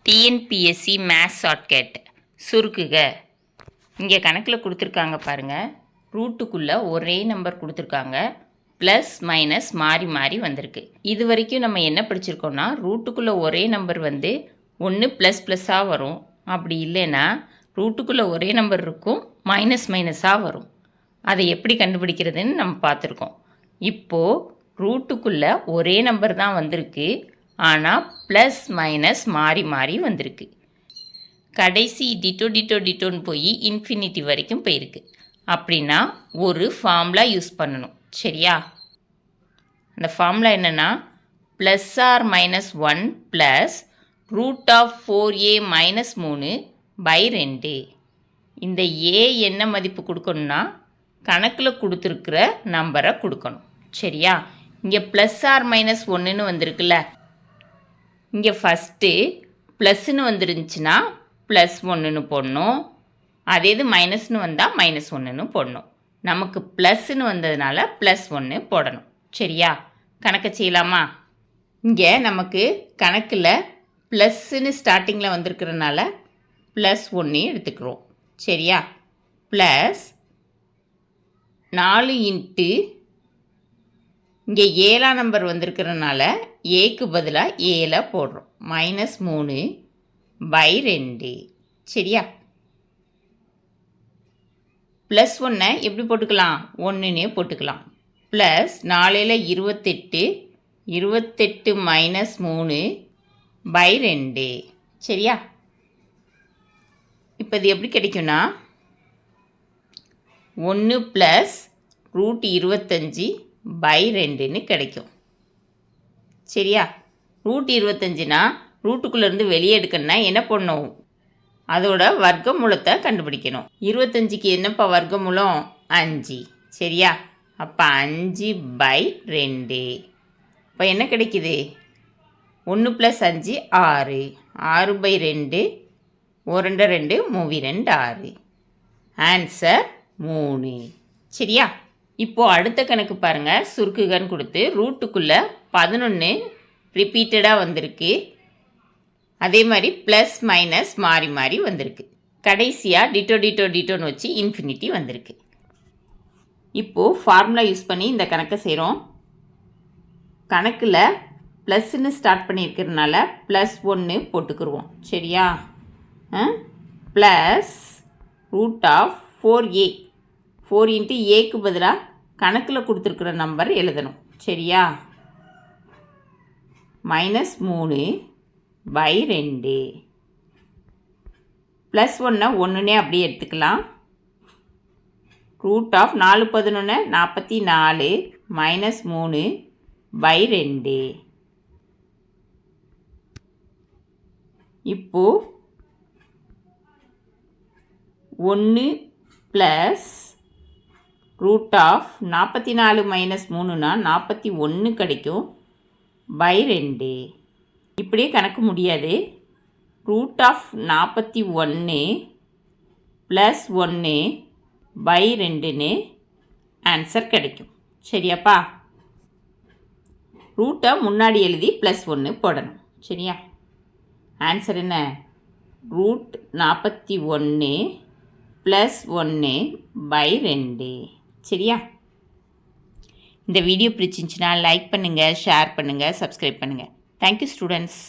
TNPSC maths shortcut சுருக்குக. இங்கே கணக்கில் கொடுத்துருக்காங்க பாருங்கள். ரூட்டுக்குள்ளே ஒரே நம்பர் கொடுத்துருக்காங்க, ப்ளஸ் மைனஸ் மாறி மாறி வந்திருக்கு. இது வரைக்கும் நம்ம என்ன படிச்சிருக்கோம்னா, ரூட்டுக்குள்ளே ஒரே நம்பர் வந்து ஒன்று ப்ளஸ் ப்ளஸ்ஸாக வரும், அப்படி இல்லைன்னா ரூட்டுக்குள்ளே ஒரே நம்பர் இருக்கும் மைனஸ் மைனஸாக வரும். அதை எப்படி கண்டுபிடிக்கிறதுன்னு நம்ம பார்த்துருக்கோம். இப்போது ரூட்டுக்குள்ளே ஒரே நம்பர் தான் வந்திருக்கு, ஆனால் ப்ளஸ் மைனஸ் மாறி மாறி வந்திருக்கு. கடைசி டிட்டோன்னு போய் இன்ஃபினிட்டி வரைக்கும் போயிருக்கு. அப்படின்னா ஒரு ஃபார்முலா யூஸ் பண்ணணும், சரியா? அந்த ஃபார்முலா என்னென்னா, plus R minus 1 plus root of 4a minus 3 by 2. இந்த ஏ என்ன மதிப்பு கொடுக்கணும்னா, கணக்கில் கொடுத்துருக்குற நம்பரை கொடுக்கணும், சரியா? இங்கே ப்ளஸ் ஆர் மைனஸ் 1ன்னு வந்திருக்குல்ல, இங்கே ஃபஸ்ட்டு ப்ளஸ்ன்னு வந்துருந்துச்சுன்னா ப்ளஸ் 1ன்னு போடணும், அதே இது மைனஸ்னு வந்தால் மைனஸ் 1ன்னு போடணும். நமக்கு ப்ளஸ்ன்னு வந்ததுனால ப்ளஸ் 1 போடணும், சரியா? கணக்கை செய்யலாமா? இங்கே நமக்கு கணக்கில் ப்ளஸ்ன்னு ஸ்டார்டிங்கில் வந்திருக்கிறதுனால ப்ளஸ் 1 எடுத்துக்கிறோம், சரியா? ப்ளஸ் 4 இன்ட்டு இங்கே 7ஆம் நம்பர் வந்திருக்கிறதுனால ஏக்கு பதிலாக 7 போடுறோம், மைனஸ் 3 பை 2, சரியா? ப்ளஸ் 1 எப்படி போட்டுக்கலாம்? 1ன்னே போட்டுக்கலாம். ப்ளஸ் 4 28, 28 மைனஸ் 3 பை 2, சரியா? இப்போ இது எப்படி கிடைக்கும்னா, 1 ப்ளஸ் ரூட் 25 பை 2ன்னு கிடைக்கும், சரியா? ரூட் 25னா ரூட்டுக்குள்ளேருந்து வெளியே எடுக்கணும்னா என்ன பண்ணணும்? அதோட வர்க்கமூலத்தை கண்டுபிடிக்கணும். 25க்கு என்னப்பா வர்க்கமூலம்? 5, சரியா? அப்போ 5 பை 2. இப்போ என்ன கிடைக்குது? 1 ப்ளஸ் 5 6, 6 பை 2, 1 2 3 2 6. ஆன்சர் 3, சரியா? இப்போது அடுத்த கணக்கு பாருங்கள். சுருக்குகன்னு கொடுத்து ரூட்டுக்குள்ளே 11 ரிப்பீட்டடாக வந்திருக்கு, அதே மாதிரி ப்ளஸ் மைனஸ் மாறி மாறி வந்திருக்கு. கடைசியாக டிட்டோன்னு வச்சு இன்ஃபினிட்டி வந்திருக்கு. இப்போது ஃபார்முலா யூஸ் பண்ணி இந்த கணக்கை செய்கிறோம். கணக்கில் ப்ளஸ்ன்னு ஸ்டார்ட் பண்ணியிருக்கிறதுனால ப்ளஸ் 1 போட்டுக்குருவோம், சரியா? Plus root of 4a, 4 into ஏக்கு பதிலாக கணக்கில் கொடுத்துருக்குற நம்பர் எழுதணும், சரியா? Minus 3 by 2. ப்ளஸ் 1 ஒன்றுனே அப்படியே எடுத்துக்கலாம். Root of 4 11 44 minus 3 by 2. இப்போது 1 ப்ளஸ் ரூட் ஆஃப் 44 மைனஸ் 3னா 41 கிடைக்கும் பை 2. இப்படியே கணக்கு முடியாது. ரூட் ஆஃப் 41 ப்ளஸ் 1 பை 2ன்னு ஆன்சர் கிடைக்கும், சரியாப்பா? ரூட்டை முன்னாடி எழுதி ப்ளஸ் 1 போடணும், சரியா? ஆன்சர் என்ன? ரூட் 41 ப்ளஸ் 1 பை 2, சரியா? இந்த வீடியோ பிடிச்சிருந்துச்சுன்னா லைக் பண்ணுங்கள், ஷேர் பண்ணுங்கள், சப்ஸ்கிரைப் பண்ணுங்கள். Thank you students.